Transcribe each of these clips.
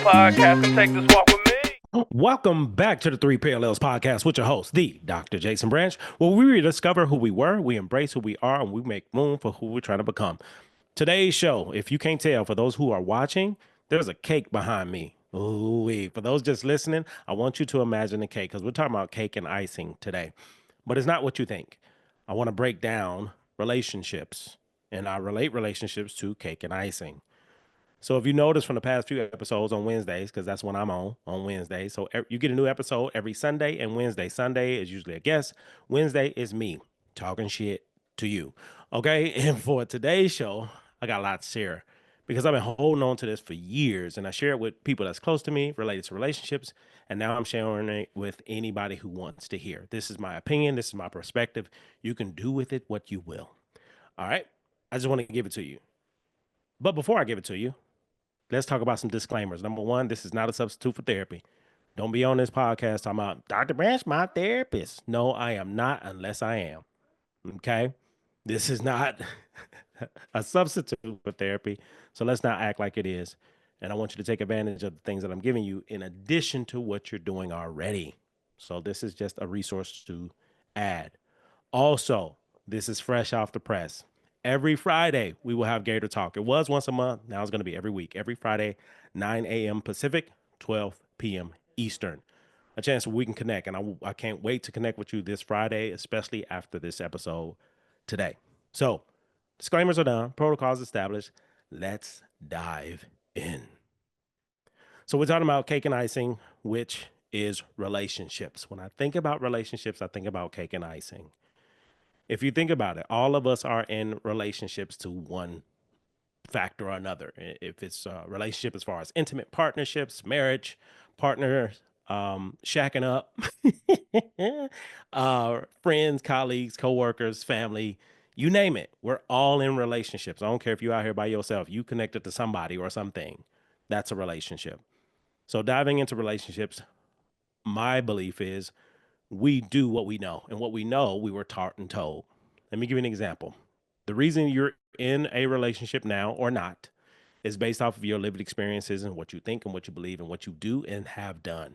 podcast and take this walk with me. Welcome back to the Three Parallels podcast with your host, the Dr. Jason Branch, where we rediscover who we were, we embrace who we are, and we make room for who we're trying to become. Today's show, if you can't tell, for those who are watching, there's a cake behind me. Ooh, for those just listening, I want you to imagine a cake because we're talking about cake and icing today. But it's not what you think. I want to break down relationships, and I relate relationships to cake and icing. So if you notice from the past few episodes on Wednesdays, because that's when I'm on Wednesdays. So you get a new episode every Sunday and Wednesday. Sunday is usually a guest. Wednesday is me talking shit to you. Okay. And for today's show, I got a lot to share because I've been holding on to this for years and I share it with people that's close to me related to relationships. And now I'm sharing it with anybody who wants to hear. This is my opinion. This is my perspective. You can do with it what you will. All right. I just want to give it to you. But before I give it to you, let's talk about some disclaimers. Number one, this is not a substitute for therapy. Don't be on this podcast talking about Dr. Branch, my therapist. No, I am not unless I am. Okay. This is not a substitute for therapy. So let's not act like it is. And I want you to take advantage of the things that I'm giving you in addition to what you're doing already. So this is just a resource to add. Also, this is fresh off the press. Every Friday, we will have Gator Talk. It was once a month. Now it's going to be every week. Every Friday, 9 a.m. Pacific, 12 p.m. Eastern. A chance where we can connect. And I can't wait to connect with you this Friday, especially after this episode today. So, disclaimers are done. Protocols established. Let's dive in. So, we're talking about cake and icing, which is relationships. When I think about relationships, I think about cake and icing. If you think about it, all of us are in relationships to one factor or another. If it's a relationship as far as intimate partnerships, marriage, partners, shacking up, friends, colleagues, coworkers, family, you name it. We're all in relationships. I don't care if you're out here by yourself, you connected to somebody or something. That's a relationship. So diving into relationships, my belief is we do what we know, and what we know we were taught and told. Let me give you an example. The reason you're in a relationship now or not is based off of your lived experiences and what you think and what you believe and what you do and have done.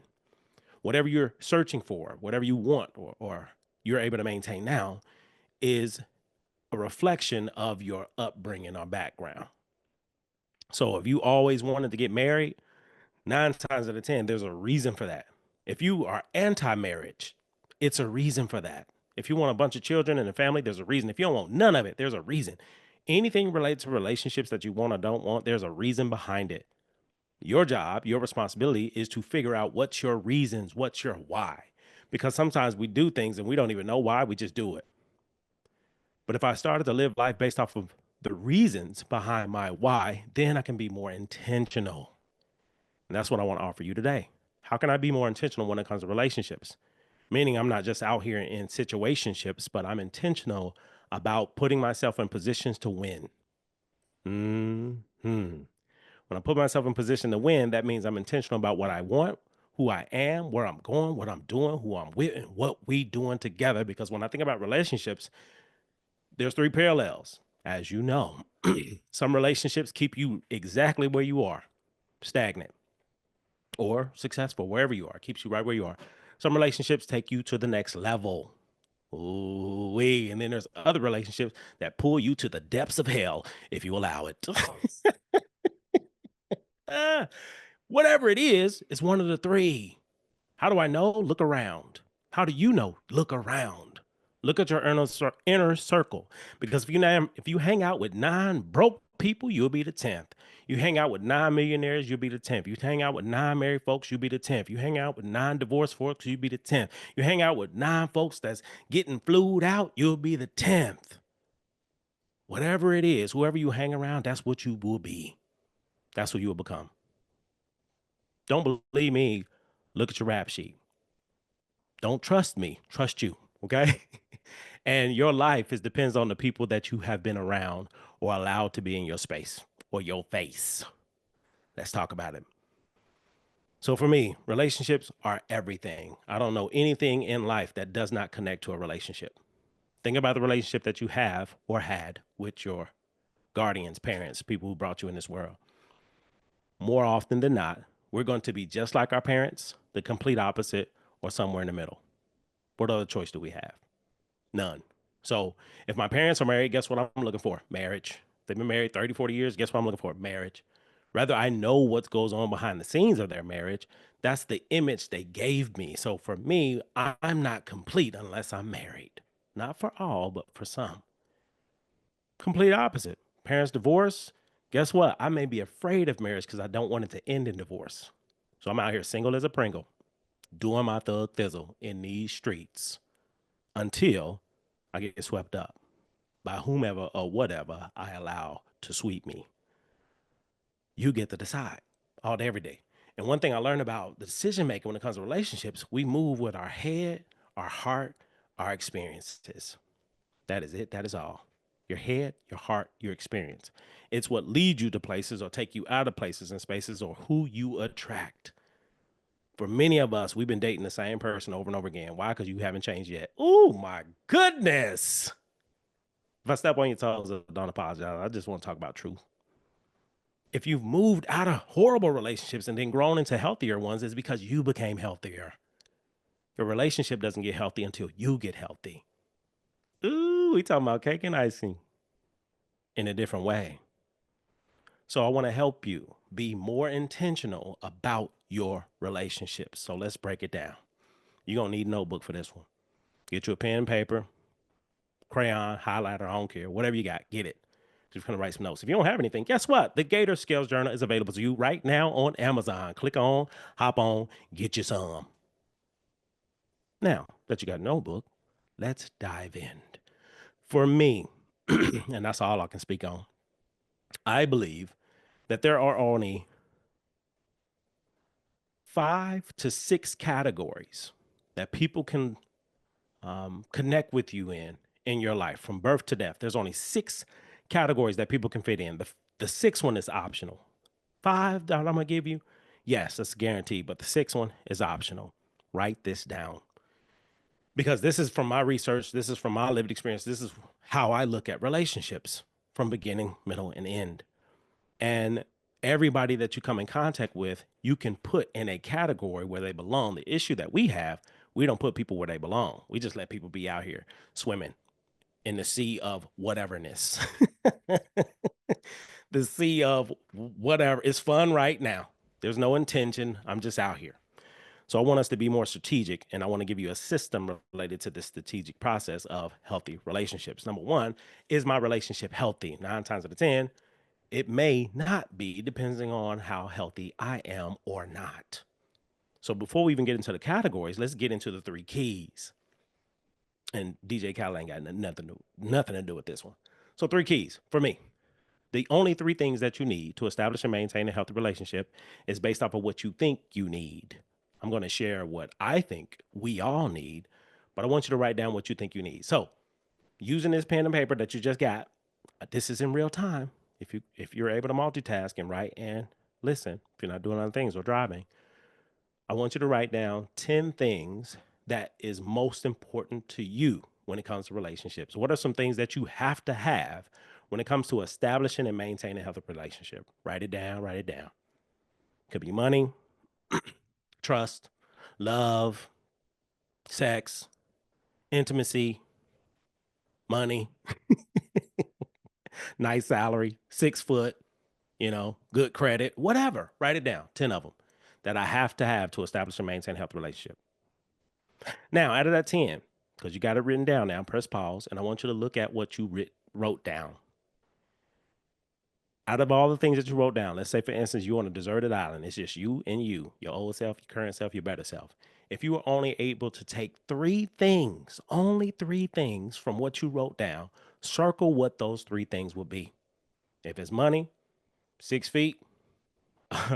Whatever you're searching for, whatever you want or you're able to maintain now is a reflection of your upbringing or background. So if you always wanted to get married, 9 times out of 10, there's a reason for that. If you are anti marriage, it's a reason for that. If you want a bunch of children and a family, there's a reason. If you don't want none of it, there's a reason. Anything related to relationships that you want or don't want, there's a reason behind it. Your job, your responsibility is to figure out what's your reasons, what's your why. Because sometimes we do things and we don't even know why, we just do it. But if I started to live life based off of the reasons behind my why, then I can be more intentional. And that's what I want to offer you today. How can I be more intentional when it comes to relationships? Meaning I'm not just out here in situationships, but I'm intentional about putting myself in positions to win. When I put myself in position to win, that means I'm intentional about what I want, who I am, where I'm going, what I'm doing, who I'm with, and what we doing together. Because when I think about relationships, there's three parallels. As you know, some relationships keep you exactly where you are, stagnant or successful, wherever you are, keeps you right where you are. Some relationships take you to the next level. Ooh, and then there's other relationships that pull you to the depths of hell if you allow it. Ah, whatever it is, it's one of the three. How do I know? Look around. How do you know? Look around. Look at your inner circle. Because if you hang out with 9 broke people, you'll be the 10th. You hang out with 9 millionaires, you'll be the 10th. You hang out with 9 married folks, you'll be the 10th. You hang out with 9 divorced folks, you'll be the 10th. You hang out with 9 folks that's getting flued out, you'll be the 10th. Whatever it is, whoever you hang around, that's what you will be. That's what you will become. Don't believe me. Look at your rap sheet. Don't trust me. Trust you. Okay. And your life is depends on the people that you have been around or allowed to be in your space or your face. Let's talk about it. So for me, relationships are everything. I don't know anything in life that does not connect to a relationship. Think about the relationship that you have or had with your guardians, parents, people who brought you in this world. More often than not, We're going to be just like our parents, the complete opposite, or somewhere in the middle. What other choice do we have? None. So if my parents are married, guess what I'm looking for? Marriage. They've been married 30, 40 years. Guess what I'm looking for? Marriage. Rather, I know what goes on behind the scenes of their marriage. That's the image they gave me. So for me, I'm not complete unless I'm married. Not for all, but for some. Complete opposite. Parents divorce. Guess what? I may be afraid of marriage because I don't want it to end in divorce. So I'm out here single as a Pringle, doing my thug thizzle in these streets until I get swept up by whomever or whatever I allow to sweep me. You get to decide all day, every day. And one thing I learned about the decision making when it comes to relationships, we move with our head, our heart, our experiences. That is it. That is all. Your head, your heart, your experience. It's what leads you to places or take you out of places and spaces or who you attract. For many of us, we've been dating the same person over and over again. Why? Because you haven't changed yet. Oh my goodness. If I step on your toes, don't apologize. I just want to talk about truth. If you've moved out of horrible relationships and then grown into healthier ones, it's because you became healthier. Your relationship doesn't get healthy until you get healthy. Ooh, we talking about cake and icing in a different way. So I want to help you be more intentional about your relationships. So let's break it down. You're going to need a notebook for this one. Get you a pen and paper, crayon, highlighter, I don't care, whatever you got, get it. Just going to write some notes. If you don't have anything, guess what? The Gator Scales Journal is available to you right now on Amazon. Click on, hop on, get you some. Now that you got a notebook, let's dive in. For me, and that's all I can speak on, I believe that there are only 5 to 6 categories that people can connect with you in your life from birth to death. There's only 6 categories that people can fit in. The sixth one is optional. 5 that I'm gonna give you, yes, that's guaranteed. But the sixth one is optional. Write this down because this is from my research. This is from my lived experience. This is how I look at relationships from beginning, middle, and end. And everybody that you come in contact with, you can put in a category where they belong. The issue that we have, we don't put people where they belong. We just let people be out here swimming in the sea of whateverness. The sea of whatever. It's fun right now. There's no intention. I'm just out here. So I want us to be more strategic, and I want to give you a system related to the strategic process of healthy relationships. Number one, is my relationship healthy? 9 times out of 10, it may not be, depending on how healthy I am or not. So before we even get into the categories, let's get into the 3 keys. And DJ Khaled ain't got nothing to do with this one. So 3 keys for me. The only 3 things that you need to establish and maintain a healthy relationship is based off of what you think you need. I'm going to share what I think we all need, but I want you to write down what you think you need. So using this pen and paper that you just got, this is in real time. If you're able to multitask and write and listen, if you're not doing other things or driving, I want you to write down 10 things that is most important to you when it comes to relationships. What are some things that you have to have when it comes to establishing and maintaining a healthy relationship? Write it down, write it down. Could be money, trust, love, sex, intimacy, money, nice salary, 6 foot, good credit, whatever. Write it down, 10 of them that I have to establish and maintain a healthy relationship. Now, out of that 10, because you got it written down now, press pause, and I want you to look at what you wrote down. Out of all the things that you wrote down, let's say, for instance, you're on a deserted island. It's just you and you, your old self, your current self, your better self. If you were only able to take 3 things, only 3 things from what you wrote down, circle what those 3 things would be. If it's money, 6 feet,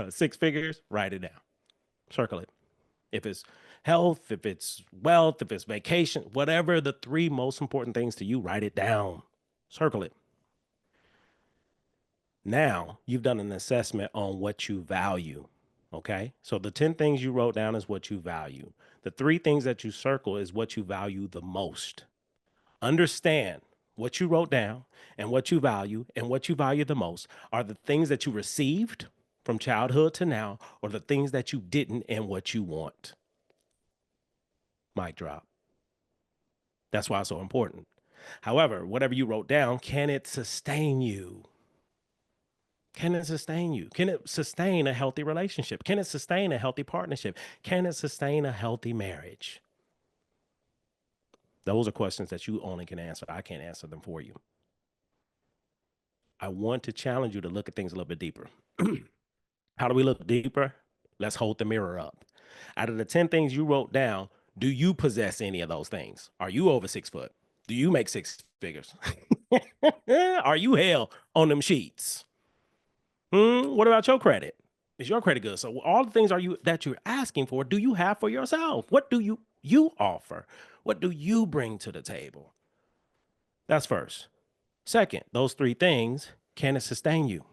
6 figures, write it down. Circle it. If it's health, if it's wealth, if it's vacation, whatever the 3 most important things to you, write it down. Circle it. Now you've done an assessment on what you value. Okay. So the 10 things you wrote down is what you value. The 3 things that you circle is what you value the most. Understand what you wrote down and what you value the most are the things that you received from childhood to now, or the things that you didn't and what you want? Mic drop. That's why it's so important. However, whatever you wrote down, can it sustain you? Can it sustain you? Can it sustain a healthy relationship? Can it sustain a healthy partnership? Can it sustain a healthy marriage? Those are questions that you only can answer. I can't answer them for you. I want to challenge you to look at things a little bit deeper. How do we look deeper? Let's hold the mirror up. Out of the 10 things you wrote down, do you possess any of those things? Are you over 6 foot? Do you make six figures? Are you hell on them sheets? What about your credit? Is your credit good? So all the things that you're asking for, do you have for yourself? What do you offer? What do you bring to the table? That's first. Second, those 3 things, can it sustain you?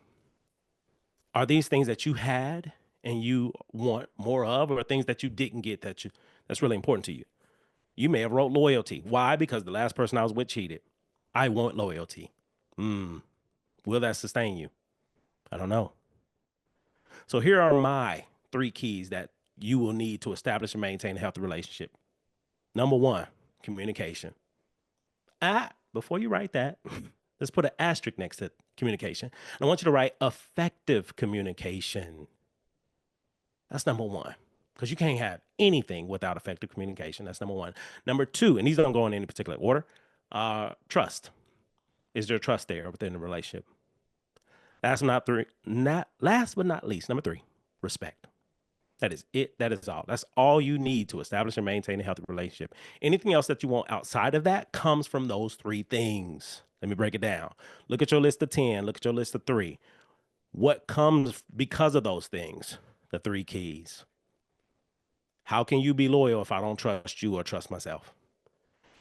Are these things that you had and you want more of, or things that you didn't get that's really important to you? You may have wrote loyalty. Why? Because the last person I was with cheated. I want loyalty. Will that sustain you? I don't know. So here are my 3 keys that you will need to establish and maintain a healthy relationship. Number 1, communication. Before you write that, let's put an asterisk next to communication. And I want you to write effective communication. That's number 1, because you can't have anything without effective communication. That's number 1. Number 2, and these don't go in any particular order, trust. Is there trust there within the relationship? Last but not least, number 3, respect. That is it. That is all. That's all you need to establish and maintain a healthy relationship. Anything else that you want outside of that comes from those 3 things. Let me break it down. Look at your list of 10. Look at your list of 3. What comes because of those things? The 3 keys. How can you be loyal if I don't trust you or trust myself?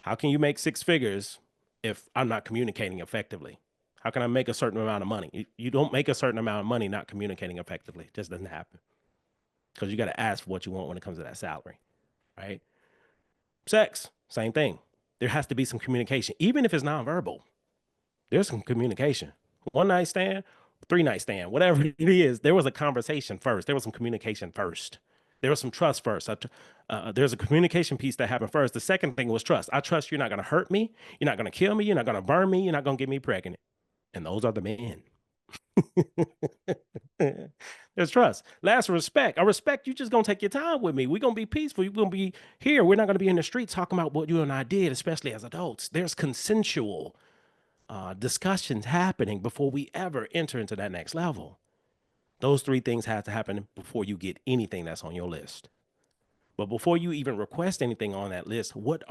How can you make 6 figures if I'm not communicating effectively? How can I make a certain amount of money? You don't make a certain amount of money not communicating effectively. It just doesn't happen. Because you got to ask for what you want when it comes to that salary, right? Sex, same thing. There has to be some communication. Even if it's nonverbal, there's some communication. 1 night stand, 3 night stand, whatever it is, there was a conversation first. There was some communication first. There was some trust first. There's a communication piece that happened first. The second thing was trust. I trust you're not going to hurt me. You're not going to kill me. You're not going to burn me. You're not going to get me pregnant. And those are the men. There's trust. Last, respect. I respect you just gonna take your time with me. We're gonna be peaceful. You're gonna be here. We're not gonna be in the street talking about what you and I did, especially as adults. There's consensual discussions happening before we ever enter into that next level. Those 3 things have to happen before you get anything that's on your list. But before you even request anything on that list, what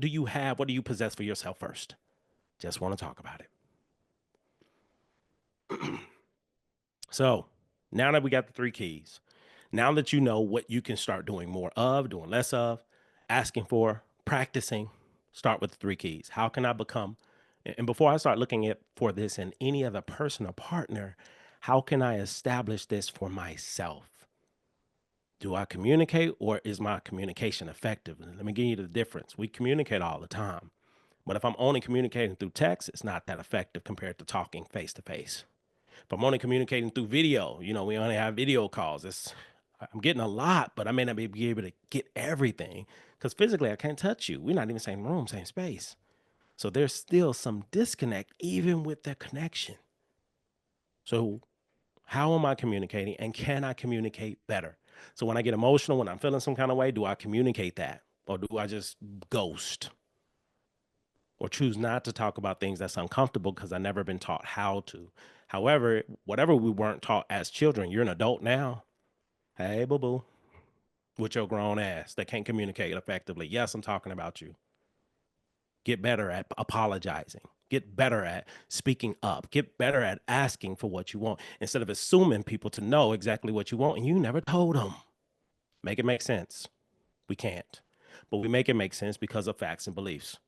do you have? What do you possess for yourself first? Just want to talk about it. So now that we got the 3 keys, now that you know what you can start doing more of, doing less of, asking for, practicing, start with the 3 keys. How can I become, and before I start looking at for this in any other person or partner, how can I establish this for myself? Do I communicate, or is my communication effective? Let me give you the difference. We communicate all the time, but if I'm only communicating through text, it's not that effective compared to talking face to face. If I'm only communicating through video, we only have video calls. I'm getting a lot, but I may not be able to get everything because physically I can't touch you. We're not even same room, same space. So there's still some disconnect even with the connection. So how am I communicating, and can I communicate better? So when I get emotional, when I'm feeling some kind of way, do I communicate that, or do I just ghost or choose not to talk about things that's uncomfortable because I've never been taught how to? However, whatever we weren't taught as children, you're an adult now. Hey, boo-boo, with your grown ass that can't communicate effectively. Yes, I'm talking about you. Get better at apologizing. Get better at speaking up. Get better at asking for what you want instead of assuming people to know exactly what you want and you never told them. Make it make sense. We can't. But we make it make sense because of facts and beliefs.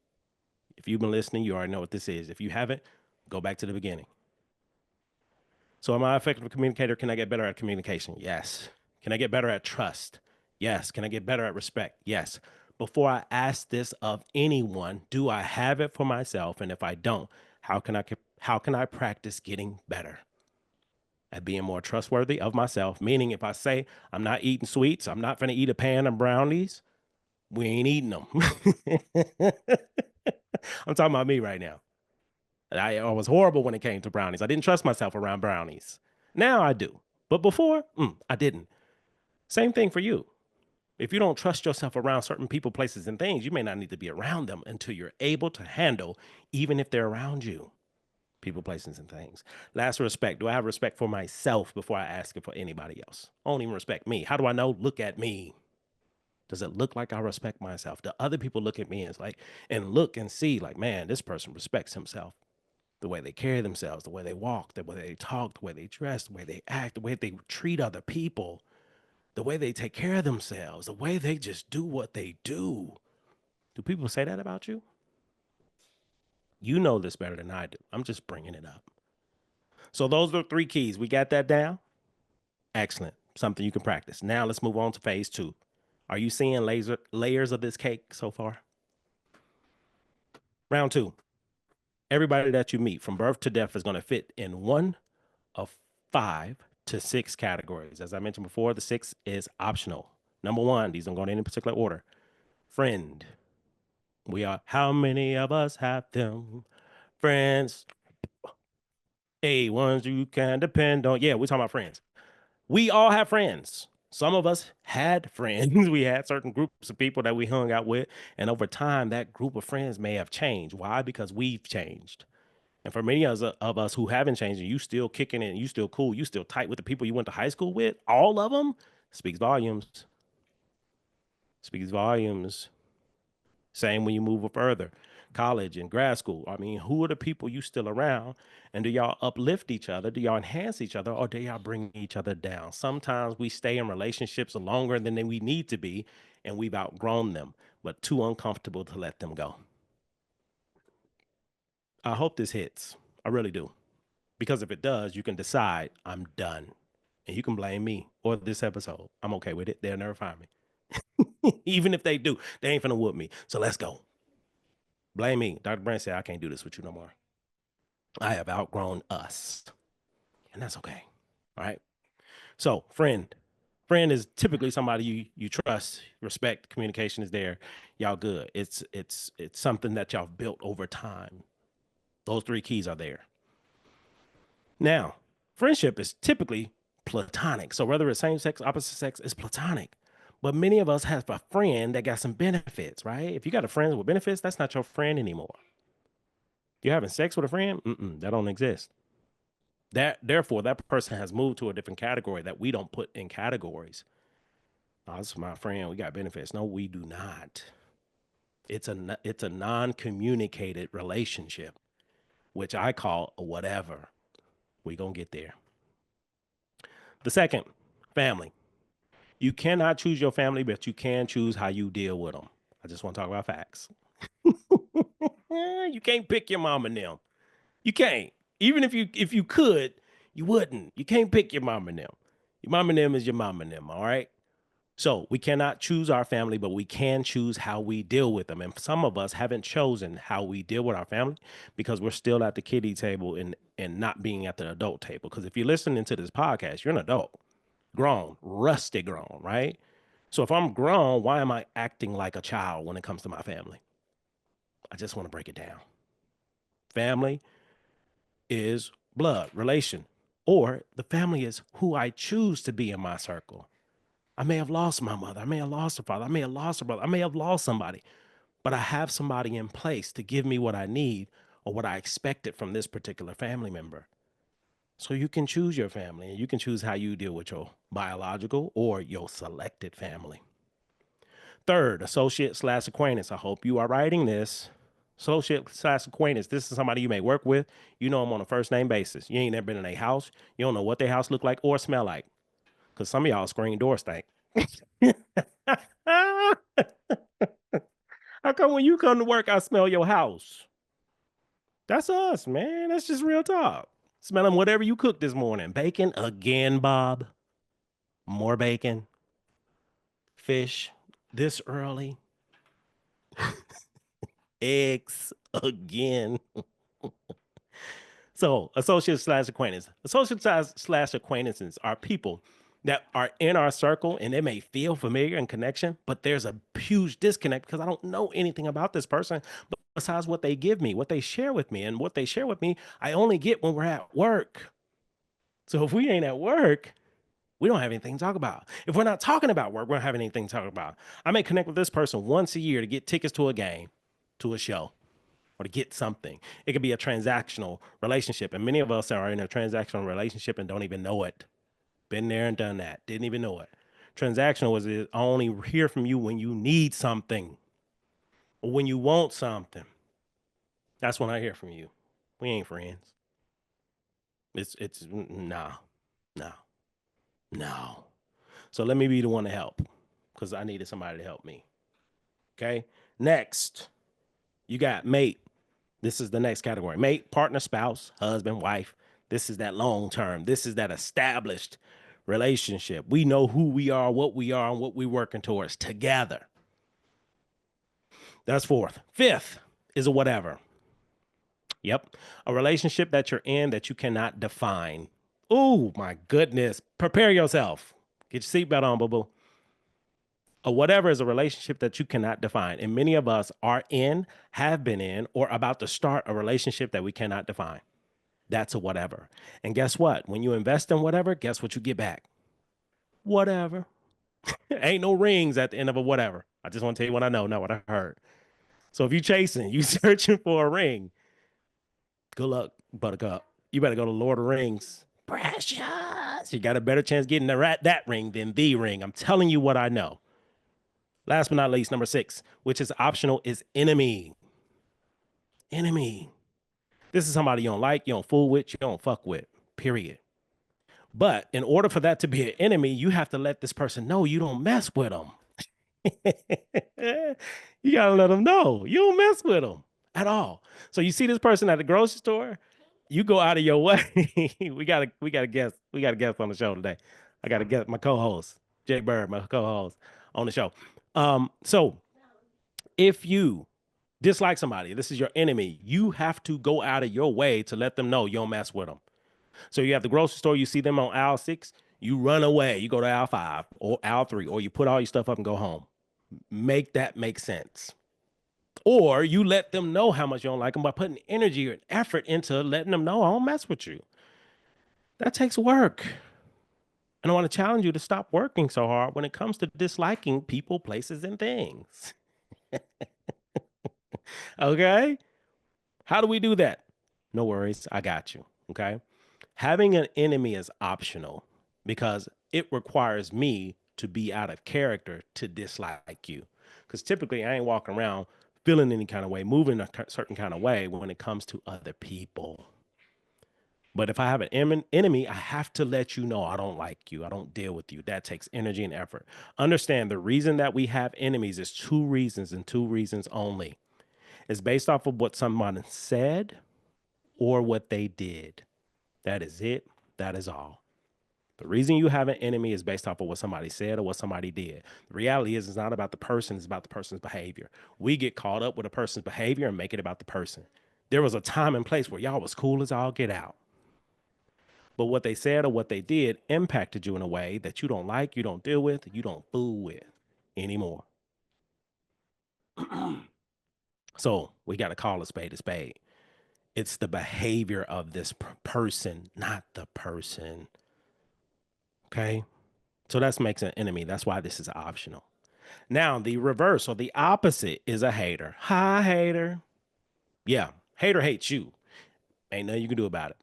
If you've been listening, you already know what this is. If you haven't, go back to the beginning. So am I an effective communicator? Can I get better at communication? Yes. Can I get better at trust? Yes. Can I get better at respect? Yes. Before I ask this of anyone, do I have it for myself? And if I don't, how can I practice getting better? at being more trustworthy of myself. Meaning, if I say I'm not eating sweets, I'm not going to eat a pan of brownies, we ain't eating them. I'm talking about me right now. I was horrible when it came to brownies. I didn't trust myself around brownies. Now I do. But before, I didn't. Same thing for you. If you don't trust yourself around certain people, places, and things, you may not need to be around them until you're able to handle, even if they're around you. People, places, and things. Last, respect. Do I have respect for myself before I ask it for anybody else? I don't even respect me. How do I know? Look at me. Does it look like I respect myself? Do other people look at me and look and see like, man, this person respects himself? The way they carry themselves, the way they walk, the way they talk, the way they dress, the way they act, the way they treat other people, the way they take care of themselves, the way they just do what they do. Do people say that about you? You know this better than I do. I'm just bringing it up. So those are 3 keys. We got that down? Excellent. Something you can practice. Now let's move on to phase 2. Are you seeing layers of this cake so far? Round 2. Everybody that you meet from birth to death is going to fit in one of 5 to 6 categories. As I mentioned before, the 6 is optional. Number 1, these don't go in any particular order. Friend. How many of us have them? Friends. Ones you can depend on. Yeah, we're talking about friends. We all have friends. Some of us had friends. We had certain groups of people that we hung out with. And over time, that group of friends may have changed. Why? Because we've changed. And for many of us who haven't changed, and you still kicking it, and you still cool, you still tight with the people you went to high school with, all of them, speaks volumes. Speaks volumes. Same when you move further, college and grad school. I mean, who are the people you still around? And do y'all uplift each other? Do y'all enhance each other? Or do y'all bring each other down? Sometimes we stay in relationships longer than we need to be, and we've outgrown them, but too uncomfortable to let them go. I hope this hits. I really do. Because if it does, you can decide I'm done. And you can blame me or this episode. I'm okay with it. They'll never find me. Even if they do, they ain't finna whoop me. So let's go. Blame me. Dr. Brand said, I can't do this with you no more. I have outgrown us. And that's okay. All right. So, friend. Friend is typically somebody you trust, respect, communication is there. Y'all good. It's something that y'all built over time. Those 3 keys are there. Now, friendship is typically platonic. So whether it's same sex, opposite sex, it's platonic. But many of us have a friend that got some benefits, right? If you got a friend with benefits, that's not your friend anymore. You're having sex with a friend? That don't exist. Therefore, that person has moved to a different category that we don't put in categories. Oh, this is my friend. We got benefits. No, we do not. It's a non-communicated relationship, which I call a whatever. We gonna get there. The second, family. You cannot choose your family, but you can choose how you deal with them. I just want to talk about facts. You can't pick your mom and them. You can't. Even if you could, you wouldn't. You can't pick your mom and them. Your mom and them is your mom and them, all right? So we cannot choose our family, but we can choose how we deal with them. And some of us haven't chosen how we deal with our family because we're still at the kiddie table and not being at the adult table. Because if you're listening to this podcast, you're an adult, grown, rusty grown, right? So if I'm grown, why am I acting like a child when it comes to my family? I just want to break it down. Family is blood relation, or the family is who I choose to be in my circle. I may have lost my mother. I may have lost a father. I may have lost a brother. I may have lost somebody, but I have somebody in place to give me what I need or what I expected from this particular family member. So you can choose your family and you can choose how you deal with your biological or your selected family. Third, associate/acquaintance. I hope you are writing this. Associate/acquaintance. This is somebody you may work with. You know them on a first name basis. You ain't never been in a house. You don't know what their house look like or smell like. Because some of y'all screen door stink. How come when you come to work, I smell your house? That's us, man. That's just real talk. Smelling whatever you cooked this morning. Bacon again, Bob. More bacon. Fish this early. Eggs again. So associates slash acquaintance. Associates slash acquaintances are people that are in our circle and they may feel familiar and connection, but there's a huge disconnect because I don't know anything about this person besides what they give me, what they share with me. And what they share with me, I only get when we're at work. So if we ain't at work, we don't have anything to talk about. If we're not talking about work, we don't have anything to talk about. I may connect with this person once a year to get tickets to a game, to a show, or to get something. It could be a transactional relationship. And many of us are in a transactional relationship and don't even know it. Been there and done that. Didn't even know it. Transactional is I only hear from you when you need something or when you want something. That's when I hear from you. We ain't friends. It's no, no, no. So let me be the one to help because I needed somebody to help me. Okay. Next, you got mate. This is the next category. Mate, partner, spouse, husband, wife. This is that long term. This is that established relationship. We know who we are, and what we're working towards together. That's fourth. Fifth is a whatever. Yep. A relationship that you're in that you cannot define. Oh, my goodness. Prepare yourself. Get your seatbelt on, boo boo. A whatever is a relationship that you cannot define. And many of us are in, have been in, or about to start a relationship that we cannot define. That's a whatever. And guess what? When you invest in whatever, guess what you get back? Whatever. Ain't no rings at the end of a whatever. I just want to tell you what I know, not what I heard. So if you chasing, you searching for a ring, good luck, buttercup. You better go to Lord of the Rings. Precious. You got a better chance getting that ring than the ring. I'm telling you what I know. Last but not least, number 6, which is optional, is enemy. Enemy. This is somebody you don't like, you don't fool with, you don't fuck with, period. But in order for that to be an enemy, you have to let this person know you don't mess with them. You gotta let them know you don't mess with them at all. So you see this person at the grocery store, you go out of your way. we gotta guess. We got a guest on the show today. I gotta get my co-host, Jay Bird, my co-host on the show. So if you dislike somebody, this is your enemy, you have to go out of your way to let them know you don't mess with them. So you have the grocery store, you see them on aisle 6, you run away, you go to aisle 5 or aisle 3, or you put all your stuff up and go home. Make that make sense. Or you let them know how much you don't like them by putting energy and effort into letting them know I don't mess with you. That takes work. And I want to challenge you to stop working so hard when it comes to disliking people, places, and things. Okay? How do we do that? No worries. I got you. Okay? Having an enemy is optional because it requires me to be out of character to dislike you. Because typically I ain't walking around feeling any kind of way, moving a certain kind of way when it comes to other people. But if I have an enemy, I have to let you know I don't like you. I don't deal with you. That takes energy and effort. Understand the reason that we have enemies is 2 reasons and 2 reasons only. It's based off of what someone said or what they did. That is it. That is all. The reason you have an enemy is based off of what somebody said or what somebody did. The reality is it's not about the person, it's about the person's behavior. We get caught up with a person's behavior and make it about the person. There was a time and place where y'all was cool as all get out. But what they said or what they did impacted you in a way that you don't like, you don't deal with, you don't fool with anymore. So we got to call a spade a spade. It's the behavior of this person, not the person. Okay. So that makes an enemy. That's why this is optional. Now, the reverse or the opposite is a hater. Hi, hater. Yeah. Hater hates you. Ain't nothing you can do about it.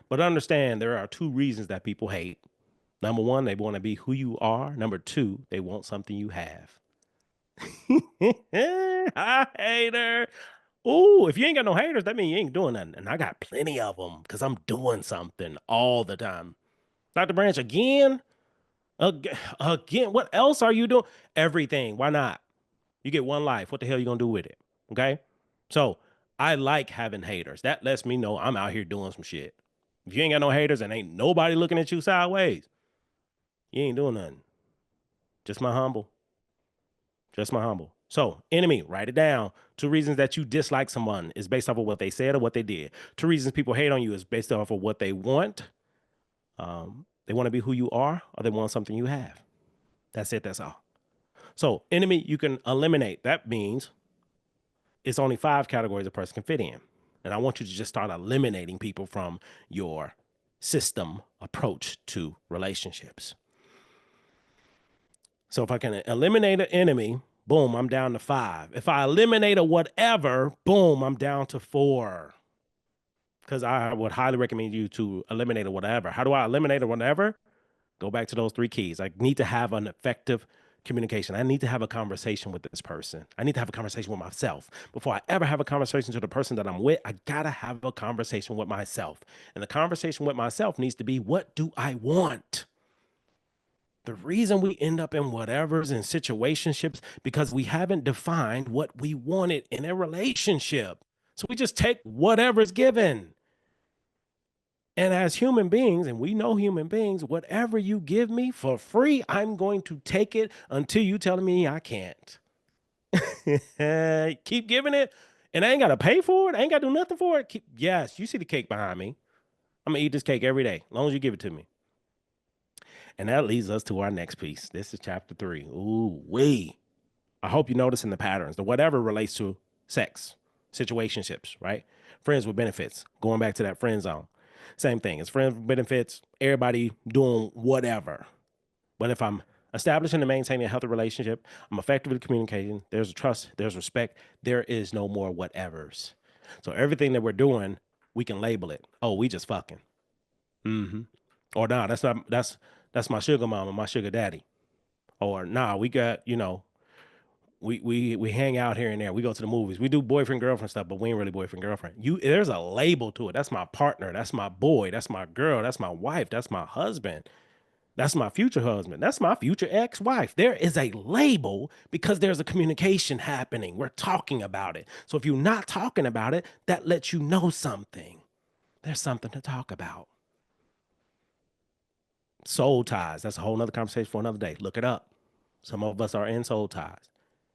But understand there are 2 reasons that people hate. Number 1, they want to be who you are. Number 2, they want something you have. Hi, hater. Oh, if you ain't got no haters, that means you ain't doing nothing. And I got plenty of them because I'm doing something all the time. Dr. Branch, again? Again, what else are you doing? Everything. Why not? You get one life. What the hell are you going to do with it? Okay? So I like having haters. That lets me know I'm out here doing some shit. If you ain't got no haters and ain't nobody looking at you sideways, you ain't doing nothing. Just my humble. Just my humble. So, enemy, write it down. Two reasons that you dislike someone is based off of what they said or what they did. Two reasons people hate on you is based off of what they want. They want to be who you are, or they want something you have. That's it. That's all. So, enemy, you can eliminate. That means it's only 5 categories a person can fit in. And I want you to just start eliminating people from your system approach to relationships. So if I can eliminate an enemy, boom, I'm down to 5. If I eliminate a whatever, boom, I'm down to 4. Because I would highly recommend you to eliminate a whatever. How do I eliminate a whatever? Go back to those 3 keys. I need to have an effective communication. I need to have a conversation with this person. I need to have a conversation with myself. Before I ever have a conversation to the person that I'm with, I gotta have a conversation with myself. And the conversation with myself needs to be, what do I want? The reason we end up in whatever's in situationships because we haven't defined what we wanted in a relationship. So we just take whatever's given. And as human beings, and we know human beings, whatever you give me for free, I'm going to take it until you telling me I can't. Keep giving it, and I ain't got to pay for it. I ain't got to do nothing for it. Yes, you see the cake behind me. I'm going to eat this cake every day, as long as you give it to me. And that leads us to our next piece. This is chapter 3. Ooh, wee. I hope you're noticing the patterns. The whatever relates to sex, situationships, right? Friends with benefits. Going back to that friend zone. Same thing. It's friends with benefits, everybody doing whatever. But if I'm establishing and maintaining a healthy relationship, I'm effectively communicating, there's trust, there's respect, there is no more whatevers. So everything that we're doing, we can label it. Oh, we just fucking. Mm-hmm. Or nah, that's my sugar mama, my sugar daddy. Or nah, we got, we hang out here and there. We go to the movies. We do boyfriend girlfriend stuff, but we ain't really boyfriend girlfriend. There's a label to it. That's my partner. That's my boy. That's my girl. That's my wife. That's my husband. That's my future husband. That's my future ex-wife. There is a label because there's a communication happening. We're talking about it. So if you're not talking about it, that lets you know something. There's something to talk about. Soul ties. That's a whole nother conversation for another day. Look it up. Some of us are in soul ties.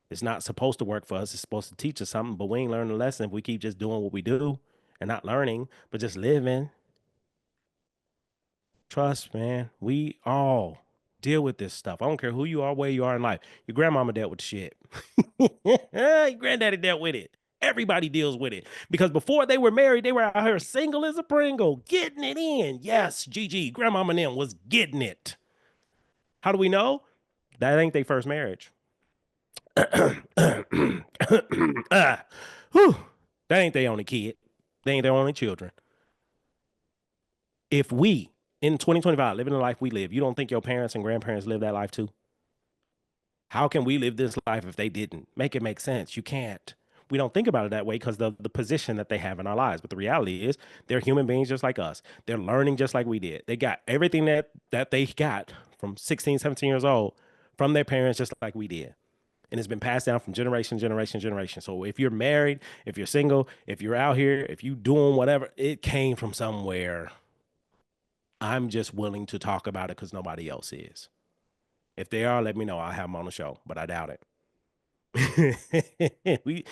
It's not supposed to work for us. It's supposed to teach us something, but we ain't learning a lesson if we keep just doing what we do and not learning, but just living. Trust, man. We all deal with this stuff. I don't care who you are, where you are in life. Your grandmama dealt with the shit. Your granddaddy dealt with it. Everybody deals with it because before they were married, they were out here single as a Pringle, getting it in. Yes, Gigi, grandmama and them was getting it. How do we know? That ain't their first marriage. Whew. That ain't their only kid. They ain't their only children. If we in 2025 living the life we live, you don't think your parents and grandparents live that life too? How can we live this life if they didn't? Make it make sense. You can't. We don't think about it that way because the position that they have in our lives. But the reality is they're human beings just like us. They're learning just like we did. They got everything that they got from 16, 17 years old from their parents just like we did. And it's been passed down from generation, generation, generation. So if you're married, if you're single, if you're out here, if you doing whatever, it came from somewhere. I'm just willing to talk about it because nobody else is. If they are, let me know. I'll have them on the show, but I doubt it. we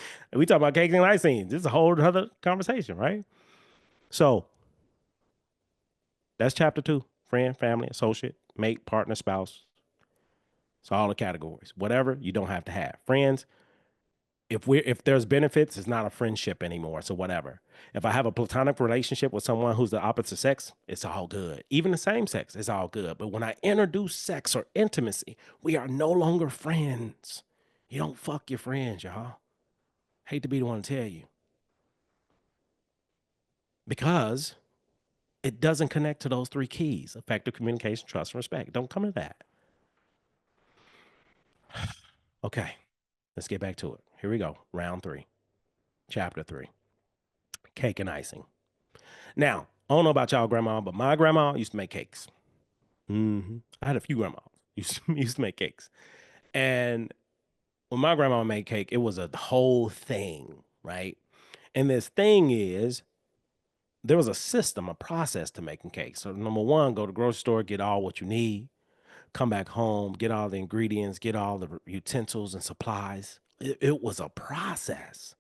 talk about cakes and icing. This is a whole other conversation, right? So that's chapter 2. Friend, family, associate, mate, partner, spouse. It's all the categories. Whatever you don't have to have. Friends, if there's benefits, it's not a friendship anymore. So whatever. If I have a platonic relationship with someone who's the opposite sex, it's all good. Even the same sex, it's all good. But when I introduce sex or intimacy, we are no longer friends. You don't fuck your friends, y'all. Hate to be the one to tell you. Because it doesn't connect to those 3 keys: effective communication, trust, and respect. Don't come to that. Okay, let's get back to it. Here we go. Round 3, chapter 3, cake and icing. Now, I don't know about y'all grandma, but my grandma used to make cakes. I had a few grandmas used to make cakes. And when my grandma made cake, it was a whole thing, right? And this thing is, there was a system, a process to making cakes. So number one, go to the grocery store, get all what you need, come back home, get all the ingredients, get all the utensils and supplies, It was a process.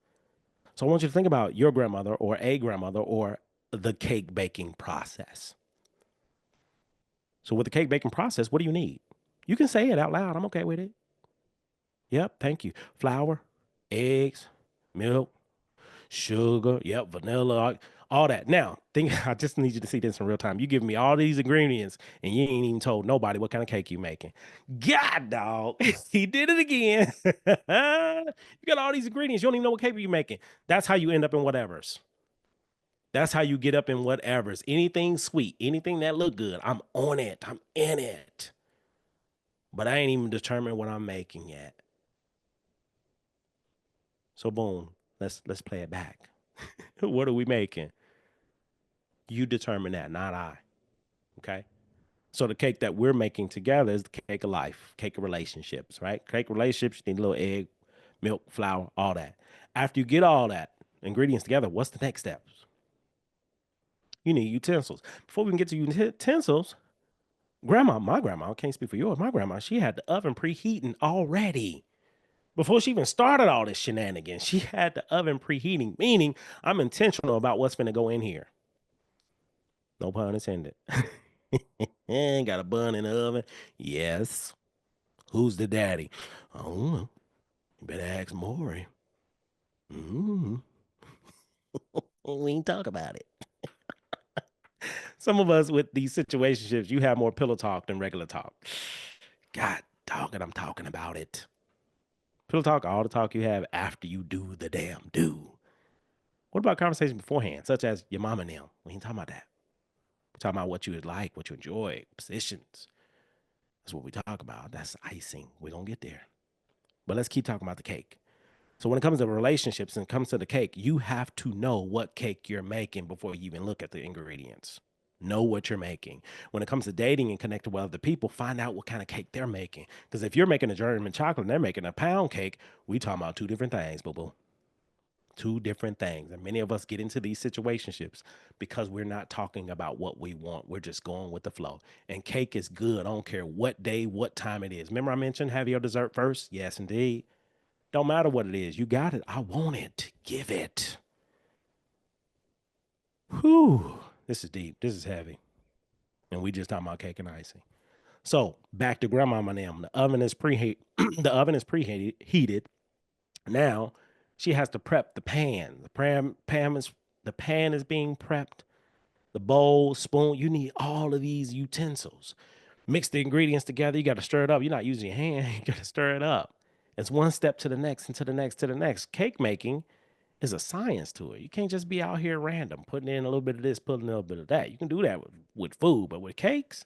So I want you to think about your grandmother or the cake baking process. So with the cake baking process, what do you need? You can say it out loud. I'm okay with it. Yep, thank you. Flour, eggs, milk, sugar, yep, vanilla, all that. Now, think I just need you to see this in real time. You give me all these ingredients and you ain't even told nobody what kind of cake you making. God, dog, he did it again. You got all these ingredients. You don't even know what cake you making. That's how you end up in whatever's. That's how you get up in whatever's. Anything sweet, anything that look good, I'm on it. I'm in it. But I ain't even determined what I'm making yet. So boom, let's play it back. What are we making? You determine that, not I. Okay. So the cake that we're making together is the cake of life, cake of relationships, right? Cake of relationships, you need a little egg, milk, flour, all that. After you get all that ingredients together, what's the next steps? You need utensils. Before we can get to utensils, my grandma, I can't speak for yours, my grandma, she had the oven preheating already. Before she even started all this shenanigans, she had the oven preheating, meaning I'm intentional about what's going to go in here. No pun intended. Got a bun in the oven. Yes. Who's the daddy? I don't know. You better ask Maury. Mm-hmm. We ain't talk about it. Some of us with these situationships, you have more pillow talk than regular talk. God dog it, I'm talking about it. Pillow talk, all the talk you have after you do the damn do. What about conversation beforehand, such as your mama and them? We ain't talking about that. We're talking about what you would like, what you enjoy, positions. That's what we talk about. That's icing. We're going to get there. But let's keep talking about the cake. So when it comes to relationships and it comes to the cake, you have to know what cake you're making before you even look at the ingredients. Know what you're making. When it comes to dating and connecting with other people, find out what kind of cake they're making. Because if you're making a German chocolate and they're making a pound cake, we talking about two different things, boo boo. Two different things. And many of us get into these situationships because we're not talking about what we want. We're just going with the flow. And cake is good. I don't care what day, what time it is. Remember I mentioned have your dessert first? Yes, indeed. Don't matter what it is. You got it. I want it. Give it. Whew. This is deep. This is heavy. And we just talking about cake and icing. So back to grandmama and them. The oven is preheat. The oven is preheated. Heated. Now she has to prep the pan. The pan is being prepped. The bowl, spoon. You need all of these utensils. Mix the ingredients together. You got to stir it up. You're not using your hand. You got to stir it up. It's one step to the next and to the next to the next. Cake making is a science to it. You can't just be out here random, putting in a little bit of this, putting a little bit of that. You can do that with food, but with cakes,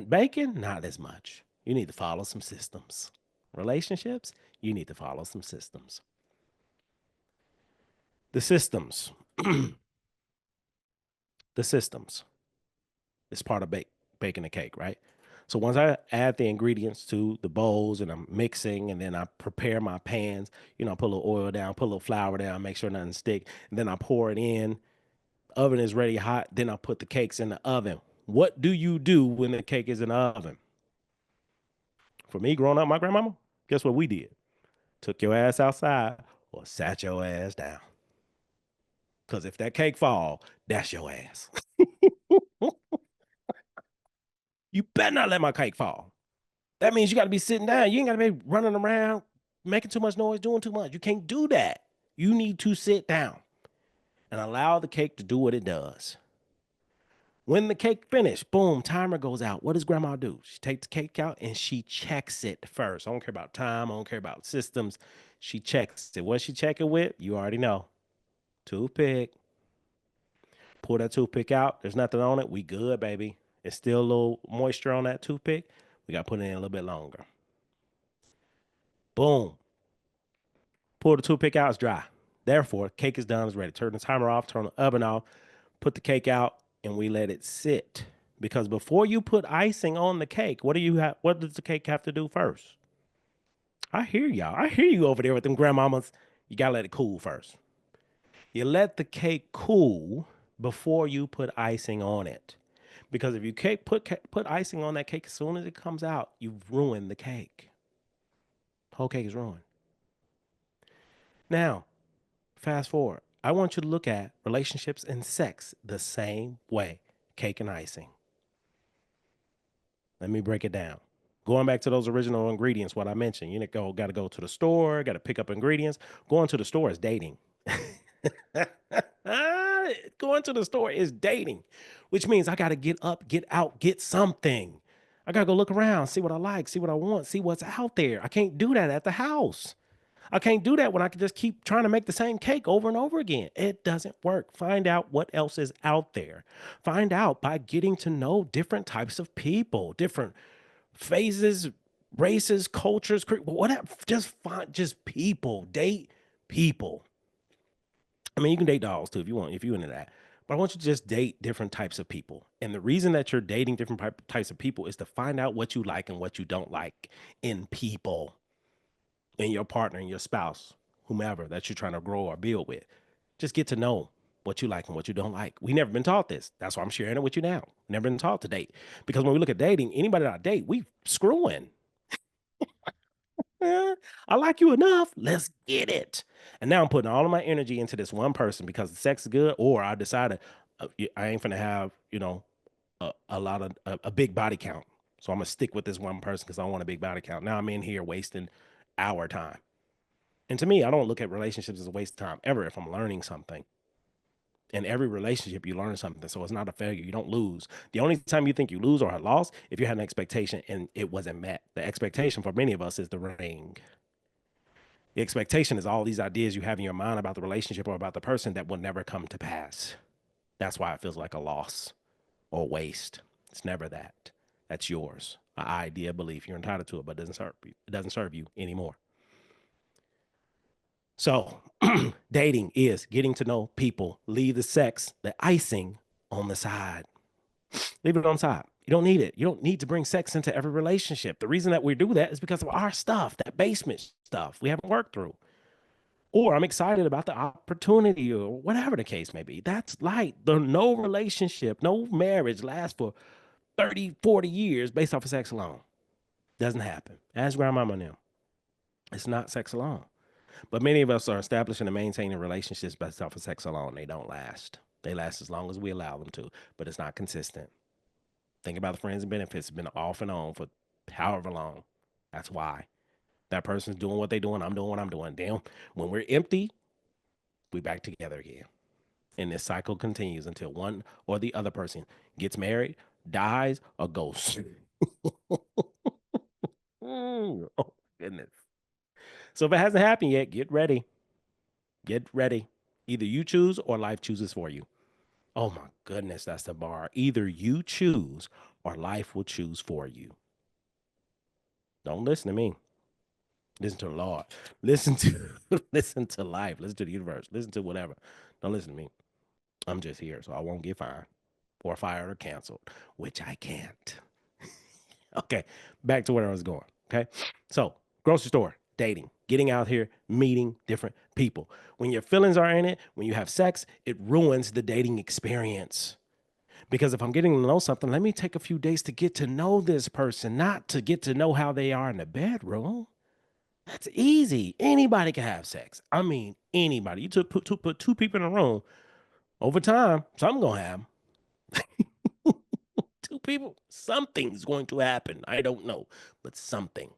baking, not as much. You need to follow some systems. Relationships, you need to follow some systems. The systems, the systems is part of baking a cake, right? So once I add the ingredients to the bowls and I'm mixing and then I prepare my pans, put a little oil down, put a little flour down, make sure nothing stick, and then I pour it in. Oven is ready hot. Then I put the cakes in the oven. What do you do when the cake is in the oven? For me, growing up, my grandmama, guess what we did? Took your ass outside or sat your ass down. Because if that cake fall, that's your ass. You better not let my cake fall. That means you got to be sitting down. You ain't got to be running around, making too much noise, doing too much. You can't do that. You need to sit down and allow the cake to do what it does. When the cake finished, boom, timer goes out. What does grandma do? She takes the cake out and she checks it first. I don't care about time. I don't care about systems. She checks it. What she check it with? You already know. Toothpick. Pull that toothpick out. There's nothing on it. We good, baby. It's still a little moisture on that toothpick. We got to put it in a little bit longer. Boom. Pull the toothpick out. It's dry. Therefore, cake is done. It's ready. Turn the timer off. Turn the oven off. Put the cake out, and we let it sit. Because before you put icing on the cake, what do you have? What does the cake have to do first? I hear y'all. I hear you over there with them grandmamas. You gotta let it cool first. You let the cake cool before you put icing on it. Because if you put icing on that cake as soon as it comes out, you've ruined the cake. The whole cake is ruined. Now, fast forward. I want you to look at relationships and sex the same way. Cake and icing. Let me break it down. Going back to those original ingredients, what I mentioned, got to go to the store, got to pick up ingredients. Going to the store is dating. Going to the store is dating, which means I got to get up, get out, get something. I got to go look around, see what I like, see what I want, see what's out there. I can't do that at the house. I can't do that when I can just keep trying to make the same cake over and over again. It doesn't work. Find out what else is out there. Find out by getting to know different types of people, different phases, races, cultures, whatever. Just find just people. Date people. I mean, you can date dogs too if you want, if you're into that. But I want you to just date different types of people. And the reason that you're dating different types of people is to find out what you like and what you don't like in people, in your partner, in your spouse, whomever that you're trying to grow or build with. Just get to know what you like and what you don't like. We never been taught this. That's why I'm sharing it with you now. Never been taught to date. Because when we look at dating, anybody that I date, we screwing. I like you enough. Let's get it. And now I'm putting all of my energy into this one person because the sex is good, or I decided I ain't finna have, a lot of a big body count. So I'm gonna stick with this one person because I want a big body count. Now I'm in here wasting our time. And to me, I don't look at relationships as a waste of time ever if I'm learning something. In every relationship, you learn something. So it's not a failure. You don't lose. The only time you think you lose or have lost, if you had an expectation and it wasn't met. The expectation for many of us is the ring. The expectation is all these ideas you have in your mind about the relationship or about the person that will never come to pass. That's why it feels like a loss or waste. It's never that. That's yours. An idea, belief. You're entitled to it, but it doesn't serve you. It doesn't serve you anymore. So, dating is getting to know people. Leave the sex, the icing on the side. Leave it on the side. You don't need it. You don't need to bring sex into every relationship. The reason that we do that is because of our stuff, that basement stuff we haven't worked through. Or I'm excited about the opportunity or whatever the case may be. That's light. No relationship, no marriage lasts for 30, 40 years based off of sex alone. Doesn't happen. Ask grandmama and them. It's not sex alone. But many of us are establishing and maintaining relationships based off of sex alone. They don't last. They last as long as we allow them to, but it's not consistent. Think about the friends and benefits. It's been off and on for however long. That's why. That person's doing what they're doing. I'm doing what I'm doing. Damn. When we're empty, we back together again. And this cycle continues until one or the other person gets married, dies, or goes. Oh, goodness. So if it hasn't happened yet, get ready. Get ready. Either you choose or life chooses for you. Oh my goodness, that's the bar. Either you choose or life will choose for you. Don't listen to me. Listen to the Lord. Listen to listen to life. Listen to the universe. Listen to whatever. Don't listen to me. I'm just here, so I won't get fined or fired or canceled, which I can't. Okay, back to where I was going. Okay, so grocery store, dating, getting out here, meeting different people. When your feelings are in it, when you have sex, it ruins the dating experience. Because if I'm getting to know something, let me take a few days to get to know this person, not to get to know how they are in the bedroom. That's easy. Anybody can have sex. I mean, anybody. You put two people in a room. Over time, something gonna happen. Two people, something's going to happen. I don't know, but something.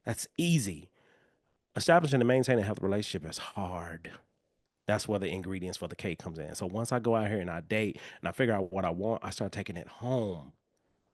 That's easy. Establishing and maintaining a healthy relationship is hard. That's where the ingredients for the cake comes in. So once I go out here and I date and I figure out what I want, I start taking it home.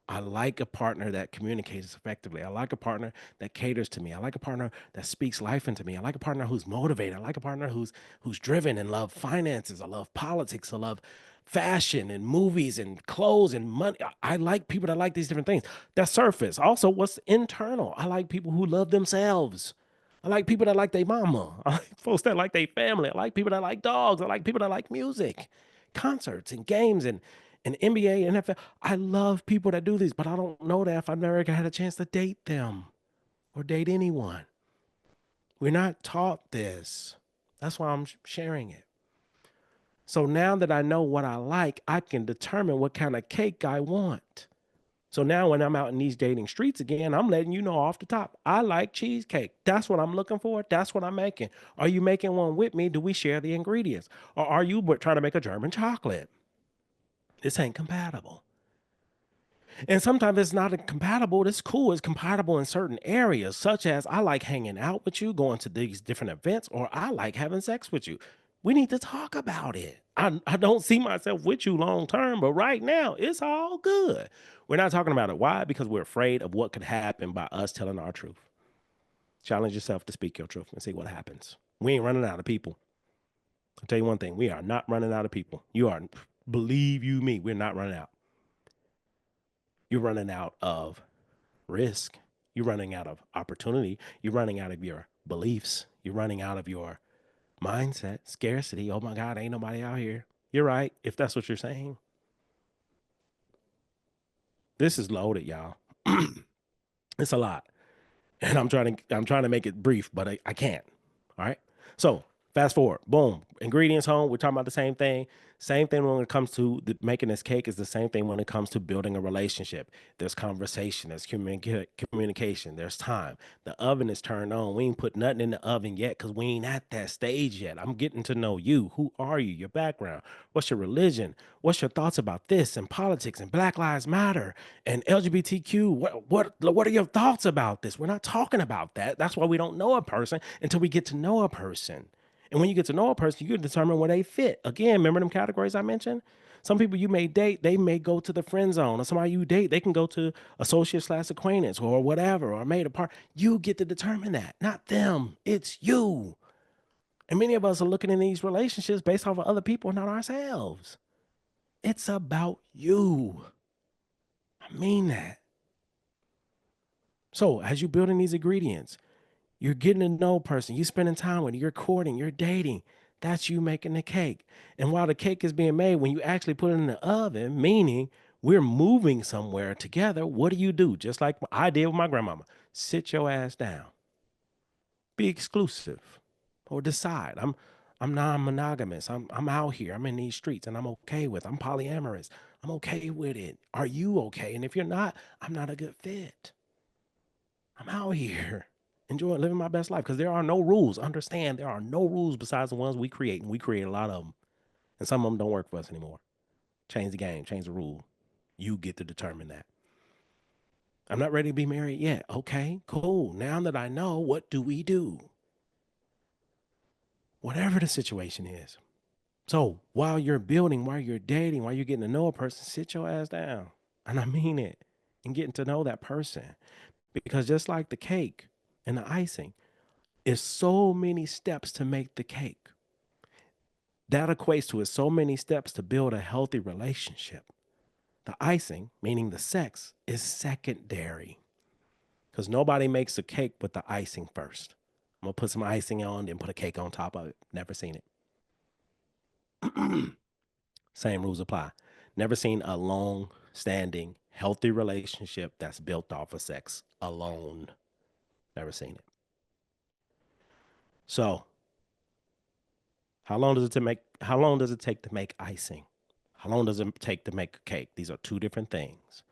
I like a partner that communicates effectively. I like a partner that caters to me. I like a partner that speaks life into me. I like a partner who's motivated. I like a partner who's driven and love finances. I love politics. I love fashion and movies and clothes and money. I like people that like these different things. That's surface. Also, what's internal? I like people who love themselves. I like people that like their mama. I like folks that like their family. I like people that like dogs. I like people that like music, concerts and games and NBA, NFL. I love people that do these, but I don't know that if I've never had a chance to date them or date anyone. We're not taught this. That's why I'm sharing it. So now that I know what I like, I can determine what kind of cake I want. So now when I'm out in these dating streets again, I'm letting you know off the top, I like cheesecake. That's what I'm looking for. That's what I'm making. Are you making one with me? Do we share the ingredients? Or are you trying to make a German chocolate? This ain't compatible. And sometimes it's not compatible. It's cool. It's compatible in certain areas, such as I like hanging out with you, going to these different events, or I like having sex with you. We need to talk about it. I don't see myself with you long term, but right now it's all good. We're not talking about it. Why? Because we're afraid of what could happen by us telling our truth. Challenge yourself to speak your truth and see what happens. We ain't running out of people. I'll tell you one thing, we are not running out of people. You are, believe you me, we're not running out. You're running out of risk. You're running out of opportunity. You're running out of your beliefs. You're running out of your mindset, scarcity. Oh my God, ain't nobody out here. You're right, if that's what you're saying. This is loaded, y'all. It's a lot. And I'm trying to make it brief, but I can't. All right. So fast forward, boom, ingredients home. We're talking about the same thing. Same thing when it comes to making this cake is the same thing when it comes to building a relationship. There's conversation, there's communication, there's time. The oven is turned on. We ain't put nothing in the oven yet because we ain't at that stage yet. I'm getting to know you. Who are you? Your background? What's your religion? What's your thoughts about this and politics and Black Lives Matter and LGBTQ? What are your thoughts about this? We're not talking about that. That's why we don't know a person until we get to know a person. And when you get to know a person, you can determine where they fit. Again, remember them categories I mentioned? Some people you may date, they may go to the friend zone. Or somebody you date, they can go to associate/acquaintance or whatever, or made a part. You get to determine that, not them. It's you. And many of us are looking in these relationships based off of other people, not ourselves. It's about you. I mean that. So as you're building these ingredients, you're getting to know a person, you're spending time with, you're courting, you're dating. That's you making the cake. And while the cake is being made, when you actually put it in the oven, meaning we're moving somewhere together, what do? Just like I did with my grandmama. Sit your ass down. Be exclusive or decide. I'm non-monogamous. I'm out here. I'm in these streets and I'm okay with. I'm polyamorous. I'm okay with it. Are you okay? And if you're not, I'm not a good fit. I'm out here enjoying living my best life because there are no rules. Understand there are no rules besides the ones we create, and we create a lot of them. And some of them don't work for us anymore. Change the game, change the rule. You get to determine that. I'm not ready to be married yet. Okay, cool. Now that I know, what do we do? Whatever the situation is. So while you're building, while you're dating, while you're getting to know a person, sit your ass down. And I mean it. And getting to know that person. Because just like the cake and the icing, it's so many steps to make the cake. That equates to is so many steps to build a healthy relationship. The icing, meaning the sex, is secondary because nobody makes a cake with the icing first. I'm gonna put some icing on, then put a cake on top of it. Never seen it. Same rules apply. Never seen a long standing, healthy relationship that's built off of sex alone. Never seen it. So, how long does it take to make icing? How long does it take to make a cake? These are two different things.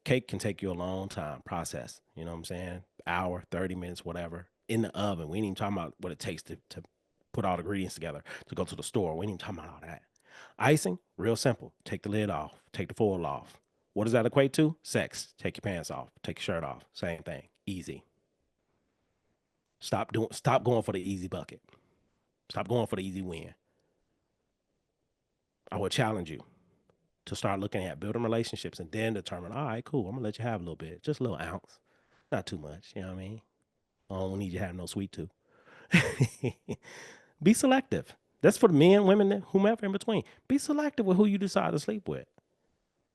Cake can take you a long time process. You know what I'm saying? Hour, 30 minutes, whatever. In the oven. We ain't even talking about what it takes to put all the ingredients together to go to the store. We ain't even talking about all that. Icing, real simple. Take the lid off, take the foil off. What does that equate to? Sex. Take your pants off, take your shirt off. Same thing. Easy. Stop going for the easy bucket. Stop going for the easy win. I would challenge you to start looking at building relationships and then determine, all right, cool, I'm gonna let you have a little bit, just a little ounce, not too much. You know what I mean? I don't need you to have no sweet tooth. Be selective. That's for the men, women, whomever in between. Be selective with who you decide to sleep with.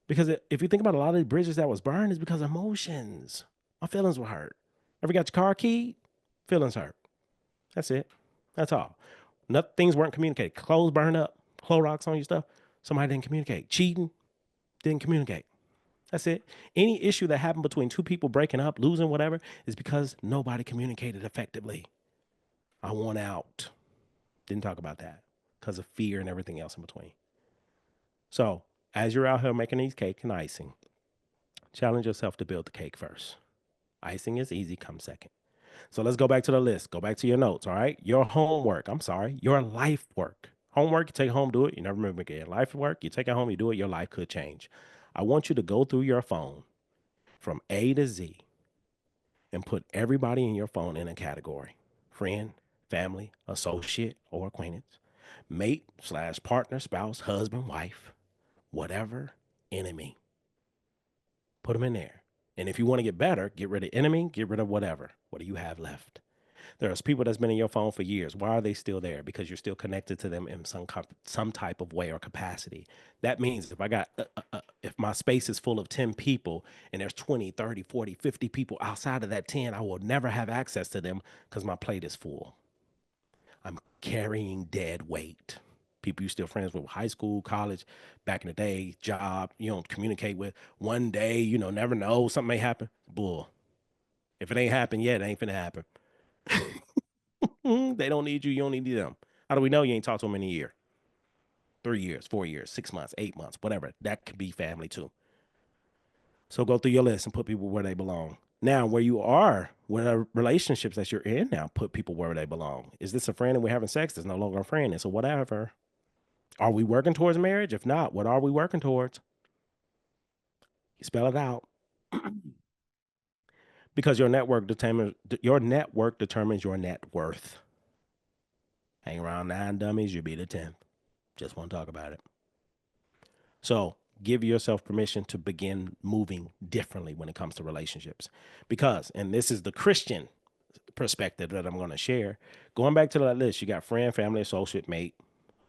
Because if you think about a lot of the bridges that was burned, is because emotions. My feelings were hurt. Ever got your car keyed? Feelings hurt. That's it. That's all. Nothing, things weren't communicated. Clothes burned up. Clorox on your stuff. Somebody didn't communicate. Cheating, didn't communicate. That's it. Any issue that happened between two people breaking up, losing, whatever, is because nobody communicated effectively. I want out. Didn't talk about that because of fear and everything else in between. So, as you're out here making these cake and icing, Challenge yourself to build the cake first. Icing is easy, come second. So let's go back to the list. Go back to your notes, all right? Your homework, I'm sorry, your life work. Homework, you take home, do it. You never remember again. Life work, you take it home, you do it, your life could change. I want you to go through your phone from A to Z and put everybody in your phone in a category: friend, family, associate, or acquaintance, mate slash partner, spouse, husband, wife, whatever, enemy. Put them in there. And if you want to get better, get rid of enemy, get rid of whatever. What do you have left? There's people that's been in your phone for years. Why are they still there? Because you're still connected to them in some type of way or capacity. That means if I got if my space is full of 10 people and there's 20, 30, 40, 50 people outside of that 10, I will never have access to them because my plate is full. I'm carrying dead weight. People you're still friends with high school, college, back in the day, job, you don't communicate with. One day, never know, something may happen. Bull. If it ain't happened yet, it ain't finna happen. They don't need you. You don't need them. How do we know you ain't talked to them in a year, 3 years, 4 years, 6 months, 8 months, whatever? That could be family too. So go through your list and put people where they belong. Now, where you are, whatever relationships that you're in now, put people where they belong. Is this a friend and we're having sex? It's no longer a friend. It's a whatever. Are we working towards marriage? If not, what are we working towards? You spell it out. Because your network determines your net worth. Hang around 9 dummies, you'll be the 10th. Just want to talk about it. So give yourself permission to begin moving differently when it comes to relationships. Because, and this is the Christian perspective that I'm going to share, going back to that list, you got friend, family, associate, mate,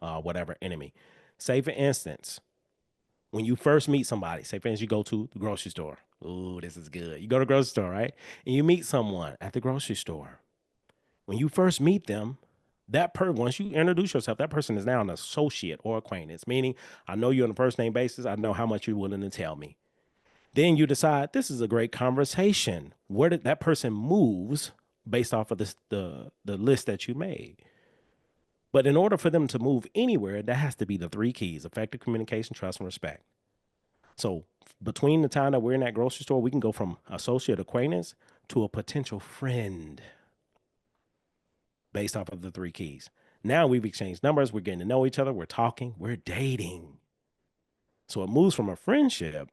whatever, enemy. Say, for instance, when you first meet somebody, say, for instance, you go to the grocery store. Ooh, this is good. You go to the grocery store, right? And you meet someone at the grocery store. When you first meet them, once you introduce yourself, that person is now an associate or acquaintance, meaning I know you on a first name basis. I know how much you're willing to tell me. Then you decide this is a great conversation. Where did that person moves based off of the list that you made? But in order for them to move anywhere, that has to be the three keys: effective communication, trust, and respect. So between the time that we're in that grocery store, we can go from associate acquaintance to a potential friend based off of the three keys. Now we've exchanged numbers. We're getting to know each other. We're talking. We're dating. So it moves from a friendship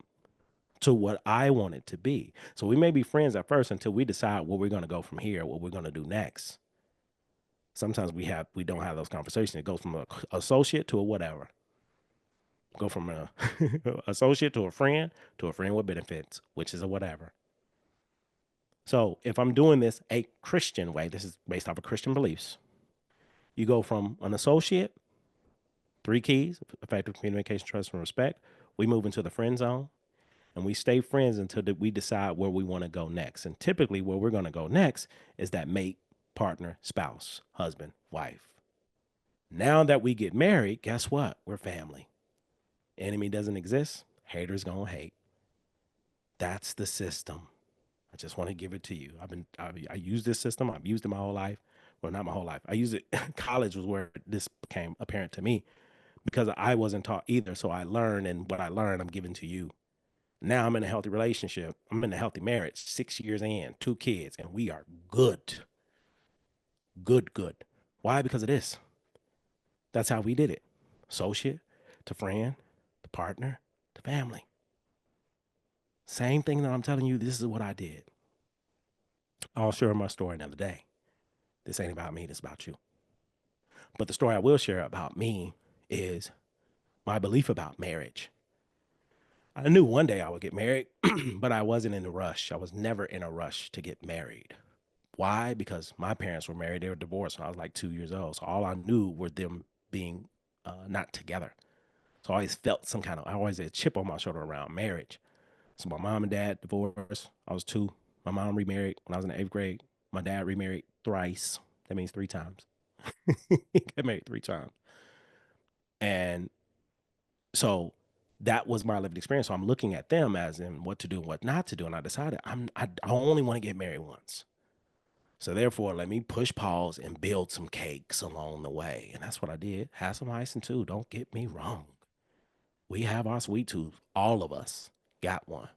to what I want it to be. So we may be friends at first until we decide where we're going to go from here, what we're going to do next. Sometimes we don't have those conversations. It goes from an associate to a whatever. Go from a associate to a friend with benefits, which is a whatever. So if I'm doing this a Christian way, this is based off of Christian beliefs. You go from an associate, three keys: effective communication, trust, and respect. We move into the friend zone and we stay friends until we decide where we want to go next. And typically where we're going to go next is that mate, partner, spouse, husband, wife. Now that we get married, guess what? We're family. Enemy doesn't exist. Haters gonna hate. That's the system. I just want to give it to you. I use this system. I've used it my whole life. Well, not my whole life. I used it. College was where this became apparent to me because I wasn't taught either. So I learned, and what I learned, I'm giving to you. Now I'm in a healthy relationship. I'm in a healthy marriage, 6 years in, 2 kids, and we are good. Good, good. Why? Because of this. That's how we did it. Associate to friend to partner to family. Same thing that I'm telling you, this is what I did. I'll share my story another day. This ain't about me, this is about you. But the story I will share about me is my belief about marriage. I knew one day I would get married, but I wasn't in a rush. I was never in a rush to get married. Why? Because my parents were married. They were divorced when I was like 2 years old. So all I knew were them being not together. So I always felt I always had a chip on my shoulder around marriage. So my mom and dad divorced. I was 2. My mom remarried when I was in the 8th grade. My dad remarried thrice. That means 3 times. He got married 3 times. And so that was my lived experience. So I'm looking at them as in what to do and what not to do. And I decided I only want to get married once. So therefore, let me push pause and build some cakes along the way. And that's what I did. Have some icing too. Don't get me wrong. We have our sweet tooth. All of us got one.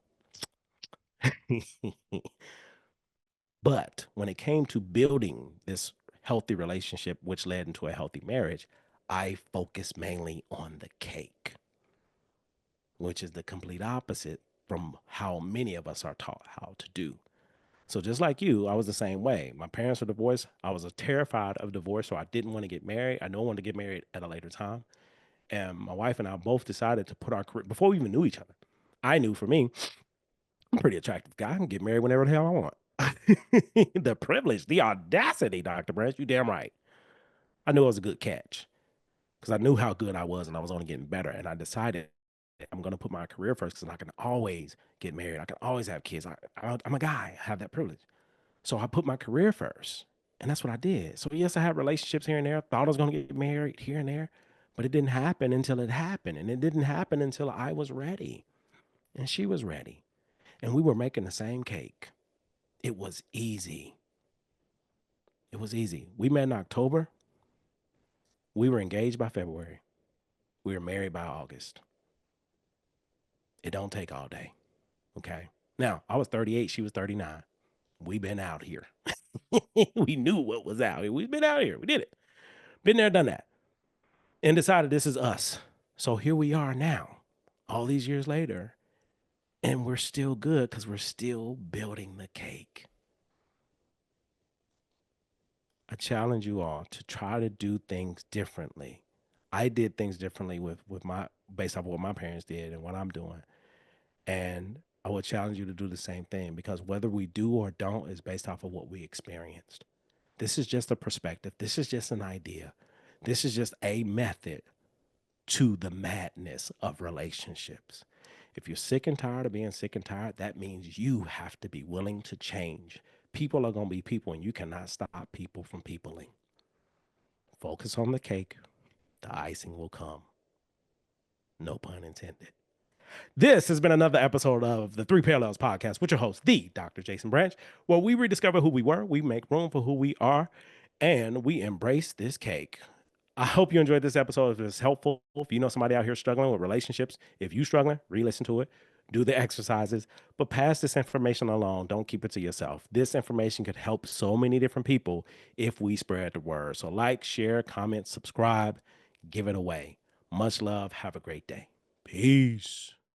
But when it came to building this healthy relationship, which led into a healthy marriage, I focused mainly on the cake, which is the complete opposite from how many of us are taught how to do. So just like you, I was the same way. My parents were divorced. I was terrified of divorce, so I didn't want to get married. I know I wanted to get married at a later time. And my wife and I both decided to put our career before we even knew each other. I knew for me, I'm a pretty attractive guy. I can get married whenever the hell I want. The privilege, the audacity, Dr. Branch, you damn right. I knew it was a good catch because I knew how good I was and I was only getting better. And I decided I'm going to put my career first because I can always get married. I can always have kids. I'm a guy, I have that privilege. So I put my career first. And that's what I did. So, yes, I had relationships here and there. Thought I was going to get married here and there, but it didn't happen until it happened. And it didn't happen until I was ready and she was ready. And we were making the same cake. It was easy. It was easy. We met in October. We were engaged by February. We were married by August. It don't take all day. Okay. Now, I was 38. She was 39. We been out here. We knew what was out here. We've been out here. We did it. Been there, done that. And decided this is us. So here we are now, all these years later, and we're still good because we're still building the cake. I challenge you all to try to do things differently. I did things differently with my based off of what my parents did and what I'm doing. And I would challenge you to do the same thing because whether we do or don't is based off of what we experienced. This is just a perspective. This is just an idea. This is just a method to the madness of relationships. If you're sick and tired of being sick and tired, that means you have to be willing to change. People are going to be people, and you cannot stop people from peopling. Focus on the cake, the icing will come. No pun intended. This has been another episode of the Three Parallels Podcast with your host, the Dr. Jason Branch, where we rediscover who we were, we make room for who we are, and we embrace this cake. I hope you enjoyed this episode. If it's helpful, if you know somebody out here struggling with relationships, if you're struggling, re-listen to it, do the exercises, but pass this information along. Don't keep it to yourself. This information could help so many different people if we spread the word. So like, share, comment, subscribe, give it away. Much love. Have a great day. Peace.